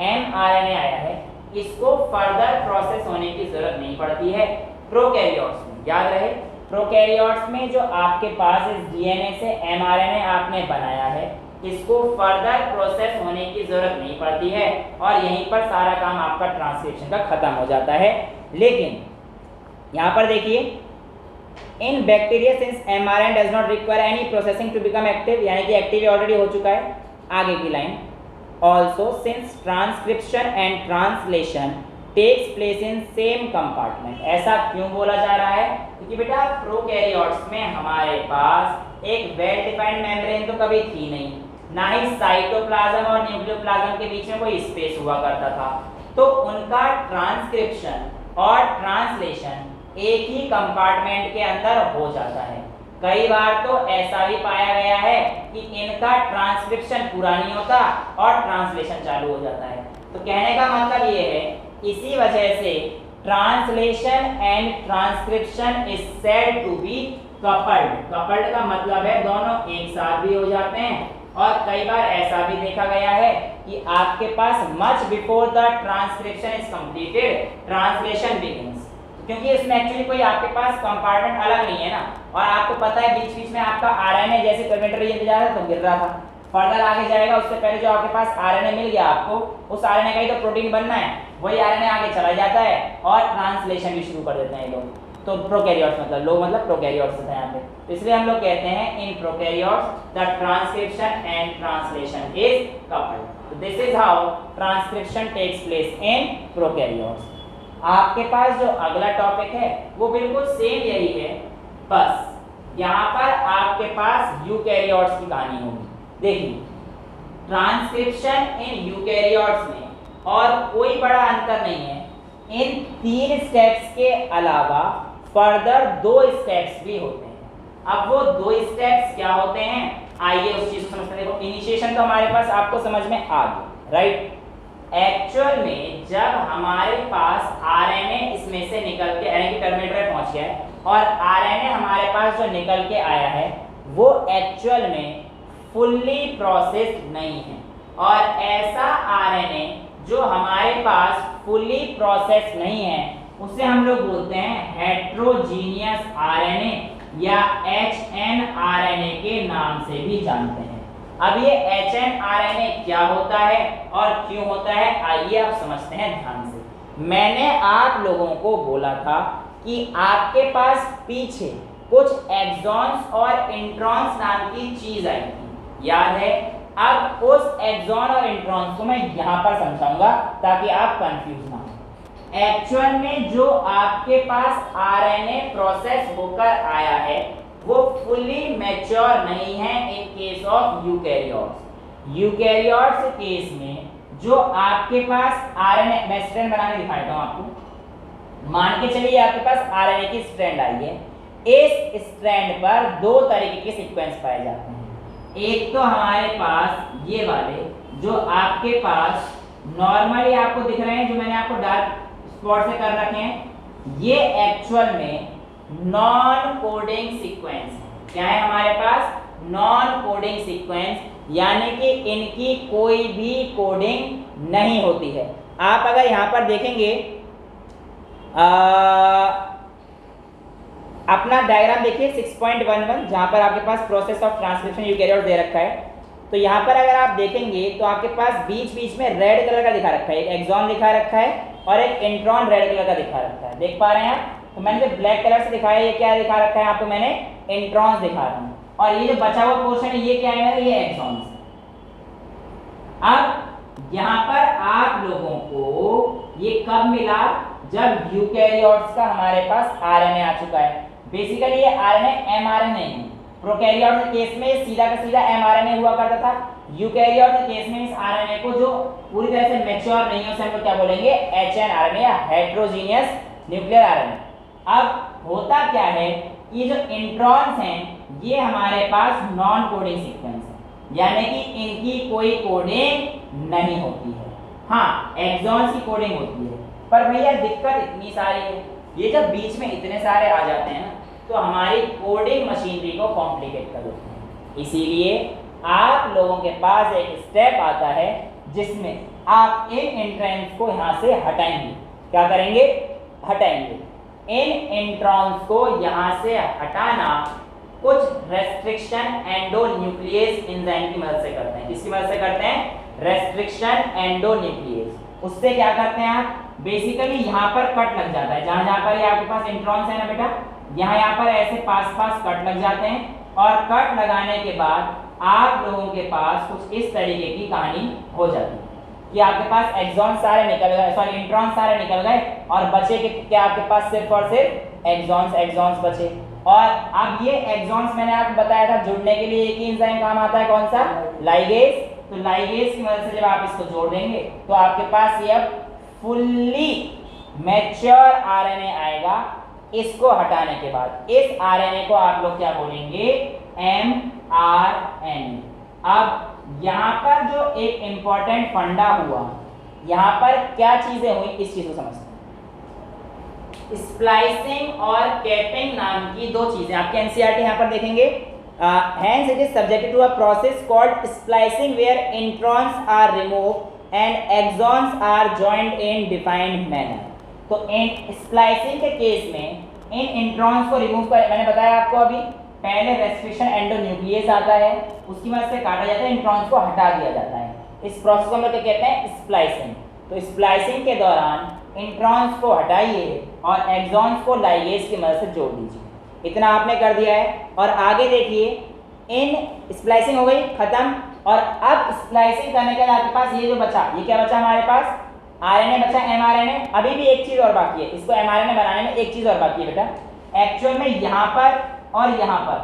A: mRNA आया है, इसको फर्दर प्रोसेस होने की जरूरत नहीं पड़ती है प्रोकैरियोट्स में। याद रहे, प्रोकैरियोट्स में जो आपके पास इस डीएनए से mRNA आपने बनाया है, इसको फर्दर प्रोसेस होने की जरूरत नहीं पड़ती है और यहीं पर सारा काम आपका ट्रांसक्रिप्शन का खत्म हो जाता है। लेकिन यहाँ पर देखिए, in bacteria since mRNA does not require any processing to become active, यानी कि एक्टिव ऑलरेडी हो चुका है। आगे की line, also since transcription and translation takes place in same compartment. ऐसा क्यों बोला जा रहा है, क्योंकि बेटा प्रोकैरियोट्स में हमारे पास एक वेल डिफाइंड मेम्ब्रेन तो कभी थी नहीं, ना ही साइटोप्लाज्म और न्यूक्लियोप्लाज्म के बीच में कोई स्पेस हुआ करता था, तो उनका ट्रांसक्रिप्शन और ट्रांसलेशन एक ही कंपार्टमेंट के अंदर हो जाता है। कई बार तो ऐसा भी पाया गया है कि इनका ट्रांसक्रिप्शन पूरा नहीं होता और ट्रांसलेशन चालू हो जाता है। तो कहने का मतलब ये है, इसी वजह से translation and transcription is said to be coupled. Coupled का मतलब है दोनों एक साथ भी हो जाते हैं, और कई बार ऐसा भी देखा गया है कि आपके पास much before the transcription is completed translation begins, क्योंकि इसमें एक्चुअली कोई आपके पास कंपार्टमेंट अलग नहीं है ना, और आपको पता है बीच बीच में आपका आरएनए जैसे किलोमीटर ये जा रहा था तो गिर रहा था, फर्दर आगे जाएगा उससे पहले जो आपके पास आरएनए मिल गया आपको, उस आरएनए का ही तो प्रोटीन बनना है, वही आरएनए आगे चला जाता है और ट्रांसलेशन भी शुरू कर देते हैं लोग। तो प्रोकैरियोट्स मतलब लोग मतलब प्रोकैरियोट्स होता है यहाँ पे, तो इसलिए हम लोग कहते हैं in prokaryotes the transcription and translation is coupled. This is how transcription takes place in prokaryotes. आपके पास जो अगला टॉपिक है वो बिल्कुल सेम यही है, बस यहाँ पर आपके पास यूकैरियोट्स की कहानी होगी। देखिए, ट्रांसक्रिप्शन इन यूकैरियोट्स में और कोई बड़ा अंतर नहीं है, इन 3 स्टेप्स के अलावा फर्दर 2 स्टेप्स भी होते हैं। अब वो 2 स्टेप्स क्या होते हैं, आइए उस चीज को समझते हैं। देखो, इनिशिएशन तो हमारे पास आपको समझ में आ गया, राइट। एक्चुअल में जब हमारे पास आरएनए इसमें से निकल के यानी कि टर्मिनेटर पे पहुंच गया है और आरएनए हमारे पास जो निकल के आया है वो एक्चुअल में फुल्ली प्रोसेस्ड नहीं है, और ऐसा आरएनए जो हमारे पास फुल्ली प्रोसेस नहीं है उसे हम लोग बोलते हैं हेट्रोजीनियस आरएनए या HNRNA के नाम से भी जानते हैं। अब ये HNRNA क्या होता है और क्यों होता है, आइए आप समझते हैं ध्यान से। मैंने आप लोगों को बोला था कि आपके पास पीछे कुछ एक्सॉन्स और इंट्रॉन्स नाम की चीज आई थी, याद है। अब उस एक्सॉन और इंट्रॉन्स को मैं यहाँ पर समझाऊंगा ताकि आप कंफ्यूज ना हो। एक्चुअल में जो आपके पास आरएनए प्रोसेस होकर आया है वो फुल्ली मैच्योर नहीं है in case of eukaryotes. Eukaryotes case में जो आपके पास आरएनए, मैं स्ट्रैंड बना के दिखाता हूँ आपको। मान के चलिए आपके पास आरएनए की स्ट्रैंड आई है, इस स्ट्रैंड पर 2 तरीके के सीक्वेंस पाए जाते हैं। एक तो हमारे पास ये वाले जो आपके पास नॉर्मली आपको दिख रहे हैं, जो मैंने आपको डार्क स्पॉट से कर रखे हैं, ये एक्चुअल में नॉन कोडिंग सीक्वेंस है। क्या है हमारे पास, नॉन कोडिंग सीक्वेंस, यानी कि इनकी कोई भी कोडिंग नहीं होती है। आप अगर यहाँ पर देखेंगे अपना डायग्राम देखिए 6.11, जहाँ पर आपके पास प्रोसेस ऑफ ट्रांसक्रिप्शन यूकैरियोट दे रखा है, तो यहाँ पर अगर आप देखेंगे तो आपके पास बीच बीच में रेड कलर का दिखा रखा है, एक एक्सॉन दिखा रखा है और एक इंट्रॉन रेड कलर का दिखा रखा है, देख पा रहे हैं आप। तो मैंने जो ब्लैक कलर से दिखाया ये क्या दिखा रखा है आपको, मैंने इंट्रॉन्स दिखा रहा हूँ, और ये जो बचा हुआ पोर्शन है ये क्या है, ये एक्सॉन्स। अब यहाँ पर आप लोगों को ये कब मिला, जब यूकैरियोट्स का हमारे पास आरएनए आ चुका है। बेसिकली ये आरएनए एमआरएनए नहीं है। प्रोकैरियोट्स के केस में सीधा का सीधा एमआरएनए हुआ करता था, यूकैरियोट्स के केस में इस आरएनए को जो पूरी तरह से मैच्योर नहीं है उसे हम लोग क्या बोलेंगे, HNRNA या हेट्रोजीनियस न्यूक्लियर आरएनए। अब होता क्या है, ये जो इंट्रॉन्स हैं ये हमारे पास नॉन कोडिंग सीक्वेंस है, यानी कि इनकी कोई कोडिंग नहीं होती है। हाँ, एक्सॉन्स की कोडिंग होती है, पर भैया दिक्कत इतनी सारी है, ये जब बीच में इतने सारे आ जाते हैं ना तो हमारी कोडिंग मशीनरी को कॉम्प्लिकेट कर देते हैं। इसीलिए आप लोगों के पास एक स्टेप आता है जिसमें आप इन इंट्रॉन्स को यहाँ से हटाएंगे। क्या करेंगे? हटाएंगे। इन इंट्रॉन्स को यहाँ से हटाना कुछ रेस्ट्रिक्शन एंडोन्यूक्लियस एंजाइम की मदद से करते हैं। किसकी मदद से करते हैं? Restriction endonuclease. उससे क्या करते हैं आप? बेसिकली यहाँ पर कट लग जाता है, जहाँ जहाँ पर ये आपके पास इंट्रॉन्स है ना बेटा, यहाँ पर ऐसे पास पास कट लग जाते हैं, और कट लगाने के बाद आप लोगों के पास कुछ इस तरीके की कहानी हो जाती है कि आपके पास एक्सॉन सारे निकल गए, सॉरी इंट्रॉन सारे निकल गए, और बचे के क्या आपके पास सिर्फ और सिर्फ एक्सॉन्स बचे। और अब ये एक्सॉन्स मैंने आपको बताया था जुड़ने के लिए एक ही एंजाइम काम आता है, कौन सा? लाइगेज। तो लाइगेज की मदद से जब आप इसको जोड़ देंगे तो आपके पास ये अब फुल्ली मैच्योर आरएनए आएगा। इसको हटाने के बाद इस आरएनए को आप लोग क्या बोलेंगे? mRNA। अब यहाँ पर जो एक इंपॉर्टेंट फंडा हुआ, यहाँ पर क्या चीजें हुई इस चीज को समझते हैं। स्प्लाइसिंग और कैपिंग नाम की दो चीजें आपके एनसीईआरटी यहाँ पर देखेंगे। Hence it is subjected to a process called splicing where introns are removed and exons are joined in defined manner। तो इन स्प्लाइसिंग के केस में इन इंट्रॉन्स को रिमूव कर, मैंने बताया आपको अभी, पहले रेस्ट्रिक्शन एंडोन्यूक्लियस आता है, उसकी मदद से काटा जाता है, इंट्रॉन्स को हटा दिया जाता है। इस प्रोसेस को हम लोग क्या कहते हैं? स्प्लाइसिंग। तो स्प्लाइसिंग के दौरान इंट्रॉन्स को हटाइए और एक्सॉन्स को लाइगेज की मदद से जोड़ दीजिए। इतना आपने कर दिया है। और आगे देखिए, इन स्प्लाइसिंग हो गई खत्म, और अब स्प्लाइसिंग करने के बाद आपके पास ये जो बचा, ये क्या बचा हमारे पास? आरएनए बचा, एमआरएनए। अभी भी एक चीज और बाकी है, इसको एमआरएनए बनाने में एक चीज और बाकी है बेटा। एक्चुअल में यहाँ पर और यहाँ पर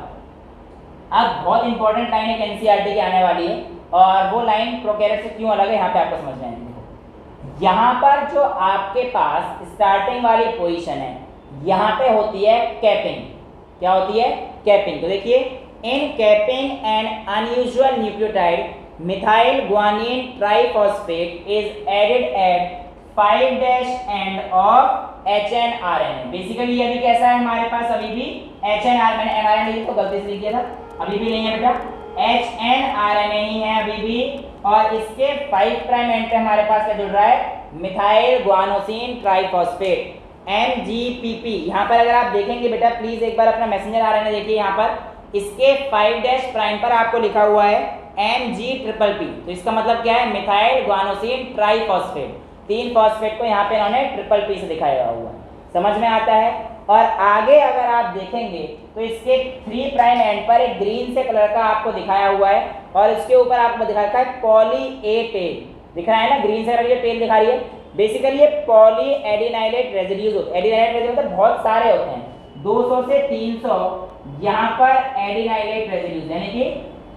A: अब बहुत इंपॉर्टेंट लाइन एक एनसीईआरटी की आने वाली है, और वो लाइन प्रोकैरियोट से क्यों अलग है यहाँ पे आपको समझ में आएगी। यहाँ पर जो आपके पास स्टार्टिंग वाली पोजीशन है, यहाँ पे होती है कैपिंग। क्या होती है? कैपिंग। तो देखिए, in capping an unusual nucleotide methyl guanine triphosphate is added at 5' end of HNRNA। Basically ये भी कैसा है हमारे पास? अभी भी HNRNA, मैंने mRNA तो गलती से लिख दिया था, अभी भी नहीं है बेटा, HNRNA ही है अभी भी। और इसके 5' एंड पे हमारे पास क्या जुड़ रहा है? Methyl guanosine triphosphate, MGPP। यहाँ पर अगर आप देखेंगे बेटा, प्लीज एक बार अपना मैसेंजर RNA देखिए, यहाँ पर इसके 5' पर आपको लिखा हुआ है MGPP। तो इसका मतलब क्या है? Methyl guanosine triphosphate. 3 फॉस्फेट को यहाँ पे इन्होंने PPP से दिखाया हुआ है। समझ में आता है? और आगे अगर आप देखेंगे तो इसके 3' एंड पर एक ग्रीन से कलर का आपको दिखाया हुआ है, और इसके ऊपर आपको दिखाया है पॉली ए टेल। दिख रहा है ना, ग्रीन से कलर की टेल दिखा रही है। बेसिकली ये पॉली एडिनाइलेट रेजिड्यूज होते हैं। एडिनाइलेट रेजिड्यूज मतलब बहुत सारे होते हैं, 200 से 300 यहाँ पर एडिनाइलेट रेजिड्यूज, यानी कि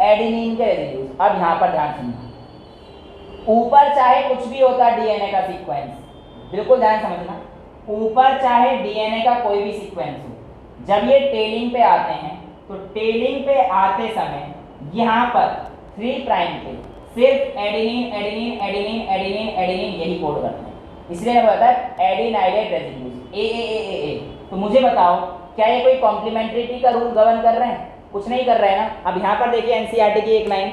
A: एडिनिन के रेजिड्यूज। अब यहाँ पर ध्यान सुनना, ऊपर चाहे कुछ भी होता है डीएनए का सीक्वेंस, बिल्कुल ध्यान समझना, ऊपर चाहे डीएनए का कोई भी सीक्वेंस हो, जब ये टेलिंग पे आते हैं तो टेलिंग पे आते समय यहाँ पर 3' पे सिर्फ adenine adenine adenine adenine adenine यही कोड करते हैं। इसलिए मैं बताया एडिनाइलेट रेजिड्यूज, ए। तो मुझे बताओ, क्या ये कोई कॉम्प्लीमेंट्रिटी का रूल गवर्न कर रहे हैं? कुछ नहीं कर रहे हैं ना। अब यहाँ पर देखिए एनसीईआरटी की एक line,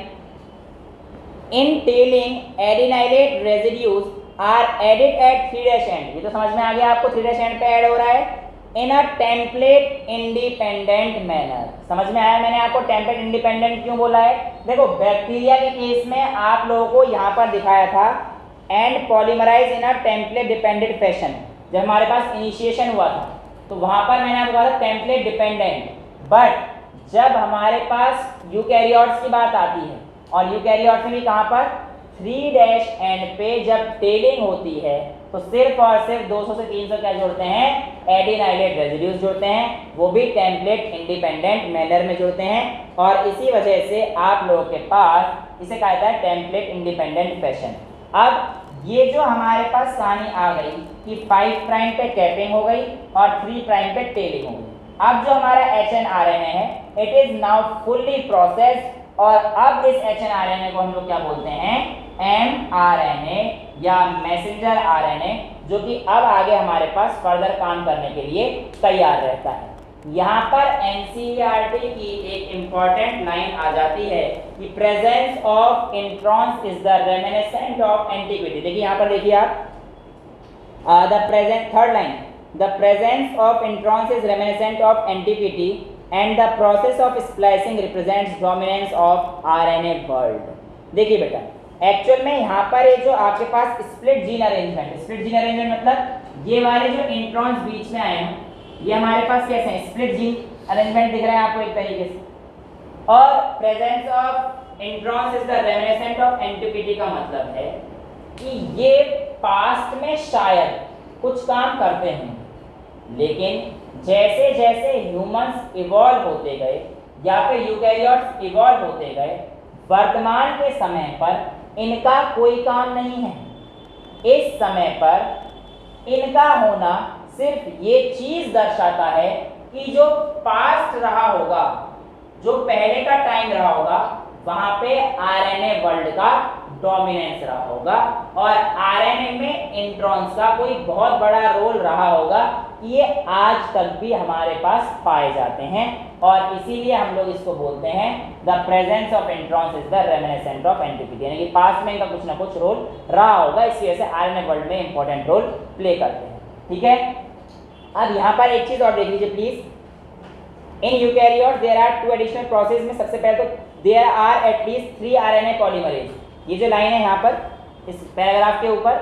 A: in tailing adenylate residues are added at 3' end. ये तो समझ में आ गया आपको, 3' एंड पे ऐड हो रहा है इन अ टेम्पलेट इंडिपेंडेंट मैनर। समझ में आया मैंने आपको टेम्पलेट इंडिपेंडेंट क्यों बोला है? देखो, बैक्टीरिया के केस में आप लोगों को यहाँ पर दिखाया था and polymerise in a template dependent fashion. जब हमारे पास इनिशिएशन हुआ था तो वहाँ पर मैंने आपको कहा था टेम्पलेट डिपेंडेंट, बट जब हमारे पास यूकैरियोट्स की बात आती है, और यूकैरियोट्स में भी कहाँ पर 3' एंड पे जब टेलिंग होती है तो सिर्फ और सिर्फ 200 से 300 क्या जोड़ते हैं? एडिनाइलेट रेजिड्यूज जोड़ते हैं, वो भी टेम्पलेट इंडिपेंडेंट मैनर में जोड़ते हैं। और इसी वजह से आप लोगों के पास इसे कहा जाता है टेम्पलेट इंडिपेंडेंट फैशन। अब ये जो हमारे पास कहानी आ गई कि 5 प्राइम पे कैपिंग हो गई और 3 प्राइम पे टेलिंग हो गई। अब जो हमारा HNRNA है it is now fully processed और अब इस HNRNA को हम लोग क्या बोलते हैं, mRNA या मैसेंजर RNA, जो कि अब आगे हमारे पास फर्दर काम करने के लिए तैयार रहता है। यहाँ पर NCERT की एक इंपॉर्टेंट लाइन आ जाती है कि presence of introns is the reminiscent of antiquity. देखिए यहाँ पर देखिए आप the present third line, the presence of introns is reminiscent of antiquity and the process of splicing represents dominance of RNA world. देखिए बेटा एक्चुअल में यहाँ पर ये जो आपके पास स्प्लिट जीन अरेंजमेंट मतलब ये वाले जो इंट्रॉन्स बीच में आए हैं ये हमारे पास कैसे हैं, स्प्लिट जीन अरेंजमेंट दिख रहे हैं आपको एक तरीके से, और presence of introns is the reminiscent of antiquity का मतलब है कि ये पास्ट में शायद कुछ काम करते हैं, लेकिन जैसे जैसे ह्यूमंस इवॉल्व होते गए या फिर यूकैरियोट्स इवॉल्व होते गए, वर्तमान के समय पर इनका कोई काम नहीं है। इस समय पर इनका होना सिर्फ ये चीज दर्शाता है कि जो पास्ट रहा होगा, जो पहले का टाइम रहा होगा, वहां पे RNA वर्ल्ड का डोमिनेंस रहा होगा और RNA में इंट्रॉन्स का कोई बहुत बड़ा रोल रहा होगा कि ये आज तक भी हमारे पास पाए जाते हैं और इसीलिए हम लोग इसको बोलते हैं the presence of introns is the reminiscent of antiquity, यानी कि पास्ट में इनका कुछ ना कुछ रोल रहा होगा, इसी वजह से RNA वर्ल्ड में इंपॉर्टेंट रोल प्ले करते हैं। ठीक है, अब यहाँ पर एक चीज और देख लीजिए please, in eukaryotes there are 2 additional process में सबसे पहले तो there are at least 3 RNA polymerase. ये जो लाइन है यहाँ पर इस पैराग्राफ के ऊपर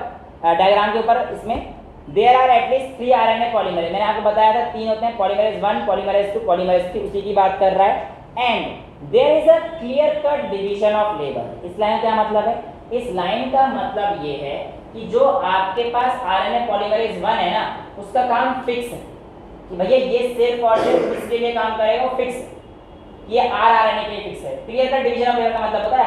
A: डायग्राम के ऊपर, इसमें there are at least 3 RNA polymerase, मैंने आपको बताया था 3 होते हैं, पॉलीमरेज 1, पॉलीमरेज 2, पॉलीमरेज 3, उसी की बात कर रहा है। And there is a clear cut division of labour. इस लाइन का क्या मतलब है, इस लाइन का मतलब ये है कि जो आपके पास RNA पॉलीमरेज 1 है ना, उसका काम फिक्स है कि भैया ये सिर्फ और सिर्फ किसके लिए काम करेगा, वो फिक्स है, ये RNA के लिए फिक्स है। Clear cut division of labour का मतलब होता है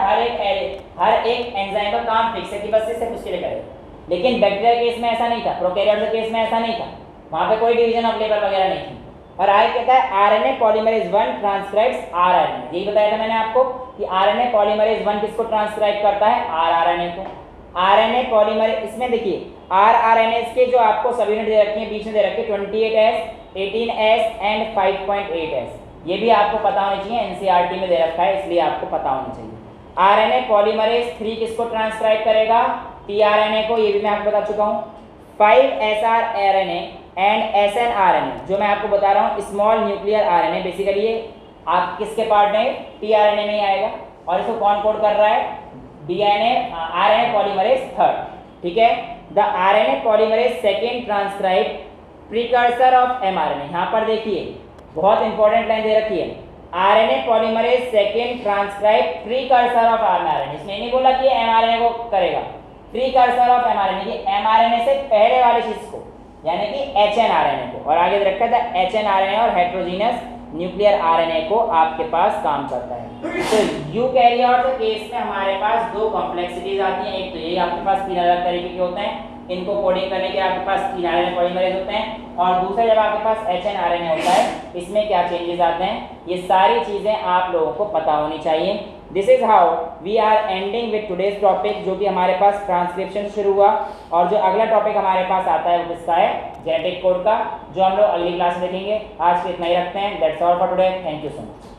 A: हर एक एंजाइम का काम फिक्स है कि बस सिर्फ उसके लिए करेगा। लेकिन बैक्टीरिया केस में ऐसा नहीं था, प्रोकैरियोट के केस में ऐसा नहीं था, वहां पे कोई डिवीजन ऑफ लेबर वगैरह नहीं थी। और आगे कहता है RNA पॉलीमरेज 1 ट्रांसक्राइब्स RNA। यही बताया था मैंने आपको कि RNA पॉलीमरेज 1 किसको ट्रांसक्राइब करता है, RNA को। RNA पॉलीमरेज, इसमें देखिए RNAs के जो आपको सब यूनिट दे रखी है, बीच में दे रखी है 28S, 18S एंड 5.8S। ये भी आपको पता होना चाहिए, NCERT में दे रखा है इसलिए आपको पता होना चाहिए। RNA पॉलीमरेज 3 किसको ट्रांसक्राइब करेगा, tRNA को, ये भी मैं आपको बता चुका हूँ। 5sRNA एंड SNRNA, जो मैं आपको बता रहा हूँ स्मॉल न्यूक्लियर RNA, बेसिकली ये आप किसके पार्ट में, tRNA में ही आएगा और इसको कौन कोड कर रहा है, RNA पॉलीमरेज 3। ठीक है, the RNA polymerase 2 transcribe precursor of mRNA। यहाँ पर देखिए बहुत इंपॉर्टेंट लाइन दे रखी है, RNA polymerase 2 transcribe precursor of mRNA। इसमें नहीं बोला कि mRNA को करेगा, प्रीकर्सर ऑफ mRNA कि mRNA से पहले वाली चीज को, यानी कि HNRNA को, और आगे रखा था HNRNA और हेट्रोजीनियस न्यूक्लियर RNA को आपके पास काम करता है। तो यूकैरियोट के केस में हमारे पास 2 कॉम्प्लेक्सिटीज आती हैं, एक तो ये आपके पास 3 अलग तरीके के होते हैं, इनको कोडिंग करने के आपके पास 3 RNA पॉलीमरेज होते हैं, और दूसरा जब आपके पास HNRNA होता है इसमें क्या चेंजेस आते हैं, ये सारी चीजें आप लोगों को पता होनी चाहिए। This is how we are ending with today's topic, जो कि हमारे पास ट्रांसक्रिप्शन शुरू हुआ, और जो अगला टॉपिक हमारे पास आता है वो किसका है, जेनेटिक कोड का, जो हम लोग अगली क्लास में देखेंगे। आज के इतना ही रखते हैं, that's all for today, thank you so much.